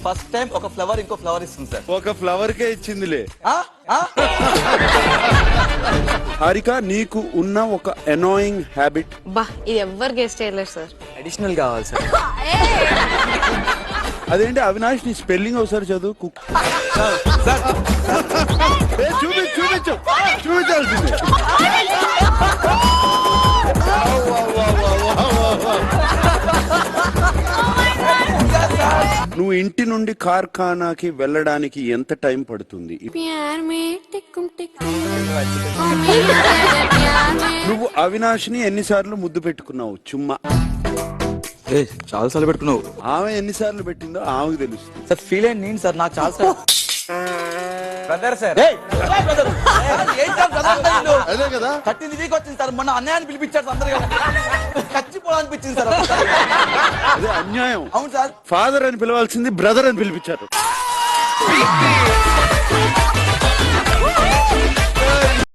First time ఒక flower ఇంకో flower ఇస్తుంది సార్. ఒక ఫ్లవర్ కే ఇచ్చిందిలే. ఆ? ఆ? హారిక, నీకు ఉన్న ఒక అనోయింగ్ హ్యాబిట్? బా ఇది ఎవ్వరు గెస్ట్ చేయలేరు సార్. అడిషనల్ కావాలి సార్. అదేంటి అవినాష్, నీ స్పెల్లింగ్ ఒకసారి చదువు. చూపించాల్సింది. నువ్వు ఇంటి నుండి కార్ఖానాకి వెళ్ళడానికి ఎంత టైం పడుతుంది? నువ్వు అవినాష్ ని ఎన్నిసార్లు ముద్దు పెట్టుకున్నావు? చుమ్మా. చాలా సార్లు పెట్టుకున్నావు. ఆమె ఎన్నిసార్లు పెట్టిందో ఆమెకు తెలుస్తుంది. సార్ ఫీల్ అయ్యింది నేను సార్, నాకు చాలా సార్. Brother sir. అదే కదా 13th వీక్ వచ్చింది సార్. మొన్న అన్నయ్యని పిలిపించారు అందరు చచ్చిపోవాలనిపించింది సార్. అదే అన్యాయం. అవును సార్. ఫాదర్ అని పిలవాల్సింది బ్రదర్ అని పిలిపించారు.